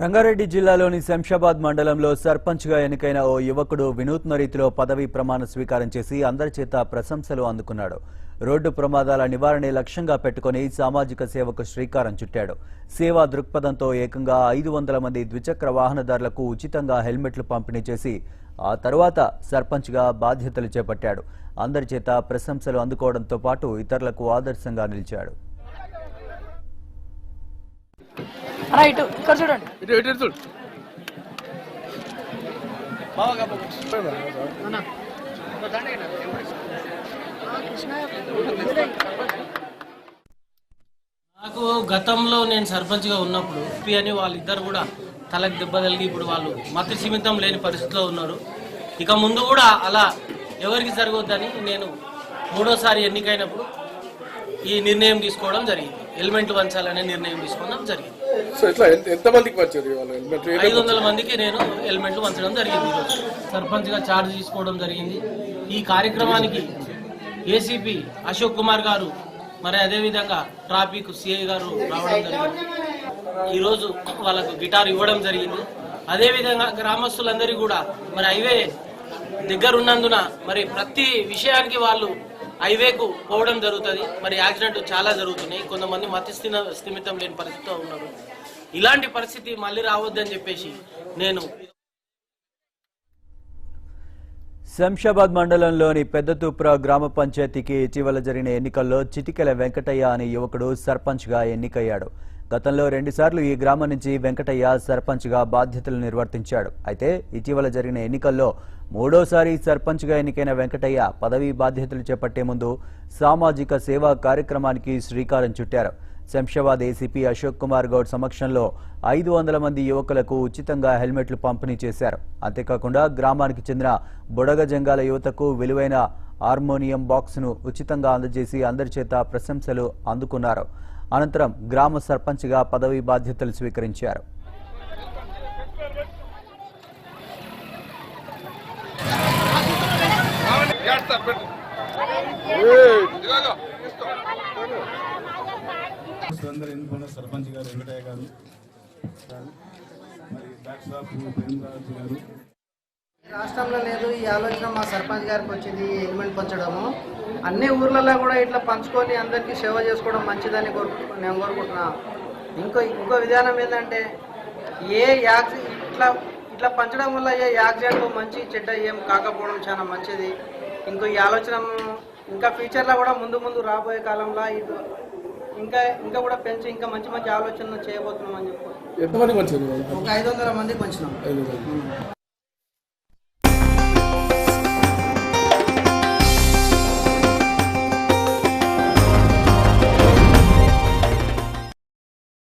రంగారెడ్డి జిల్లాలోని శంషాబాద్ మండలంలో సర్పంచ్గా ఎన్నికైన ఓ యువకుడు వినూత్న రీతిలో పదవీ ప్రమాణ స్వీకారం చేసి అందరి చేత ప్రశంసలు అందుకున్నాడు. రోడ్డు ప్రమాదాల నివారణే లక్ష్యంగా పెట్టుకుని సామాజిక సేవకు శ్రీకారం చుట్టాడు. సేవా దృక్పథంతో ఏకంగా 500 మంది ద్విచక్ర వాహనదారులకు ఉచితంగా హెల్మెట్లు పంపిణీ చేసి ఆ తర్వాత సర్పంచ్గా బాధ్యతలు చేపట్టాడు. అందరి చేత ప్రశంసలు అందుకోవడంతో పాటు ఇతరులకు ఆదర్శంగా నిలిచాడు. నాకు గతంలో నేను సర్పంచ్గా ఉన్నప్పుడు అని వాళ్ళిద్దరు కూడా తలకు దెబ్బ తగిలి ఇప్పుడు వాళ్ళు మతి సీమితం లేని పరిస్థితిలో ఉన్నారు. ఇక ముందు కూడా అలా ఎవరికి జరగొద్దని నేను మూడోసారి ఎన్నికైనప్పుడు ఈ నిర్ణయం తీసుకోవడం జరిగింది. హెల్మెట్ వంచాలనే నిర్ణయం తీసుకోవడం జరిగింది. 500 మందికి నేను హెల్మెట్లు వంచడం జరిగింది. ఈరోజు సర్పంచ్గా ఛార్జ్ తీసుకోవడం జరిగింది. ఈ కార్యక్రమానికి ఏసీపీ అశోక్ కుమార్ గారు మరి అదేవిధంగా ట్రాఫిక్ సిఐ గారు రావడం జరిగింది. ఈరోజు వాళ్ళకు గిటార్ ఇవ్వడం జరిగింది. అదేవిధంగా గ్రామస్తులందరికీ కూడా మరి హైవే దగ్గర ఉన్నందున మరి ప్రతి విషయానికి వాళ్ళు హైవేకు పోవడం జరుగుతుంది. మరి యాక్సిడెంట్ చాలా జరుగుతున్నాయి. కొంతమంది మతి స్థిమితం లేని పరిస్థితిలో ఉన్నారు. ఇలాంటి పరిస్థితి మళ్ళీ రావద్దని చెప్పేసి నేను శంషాబాద్ మండలంలోని పెద్దతూప్ర గ్రామ పంచాయతీకి ఇటీవల జరిగిన ఎన్నికల్లో చిటికెల వెంకటయ్య అనే యువకుడు సర్పంచ్గా ఎన్నికయ్యాడు. గతంలో 2 సార్లు ఈ గ్రామం నుంచి వెంకటయ్య సర్పంచ్గా బాధ్యతలు నిర్వర్తించాడు. అయితే ఇటీవల జరిగిన ఎన్నికల్లో 3వసారి సర్పంచ్గా ఎన్నికైన వెంకటయ్య పదవీ బాధ్యతలు చేపట్టే ముందు సామాజిక సేవా కార్యక్రమానికి శ్రీకారం చుట్టారు. శంషాబాద్ ఏసీపీ అశోక్ కుమార్ గౌడ్ సమక్షంలో 500 మంది యువకులకు ఉచితంగా హెల్మెట్లు పంపిణీ చేశారు. అంతేకాకుండా గ్రామానికి చెందిన బుడగ జంగాల యువతకు విలువైన హార్మోనియం బాక్స్ను ఉచితంగా అందజేసి అందరి చేత ప్రశంసలు అందుకున్నారు. అనంతరం గ్రామ సర్పంచ్గా పదవీ బాధ్యతలు స్వీకరించారు. సర్పంచ్ గారు వెంకటయ్య గారు, రాష్ట్రంలో లేదు ఈ ఆలోచన. మా సర్పంచ్ గారికి వచ్చింది హెల్మెట్ పంచడము. అన్ని ఊర్లలో కూడా ఇట్లా పంచుకొని అందరికీ సేవ చేసుకోవడం మంచిదని నేను కోరుకుంటున్నా. ఇంకో విధానం ఏంటంటే ఇట్లా పంచడం వల్ల ఏ యాక్సిడెంట్ మంచి చెడ్డ ఏం కాకపోవడం చాలా మంచిది. ఈ ఆలోచన ఇంకా ఫ్యూచర్లో కూడా ముందు రాబోయే కాలంలో ఇంకా కూడా పెంచి ఇంకా మంచి ఆలోచనలు చేయబోతున్నాం అని చెప్పి. ఎంతమంది ఒక 500 మందికి పంచినాం.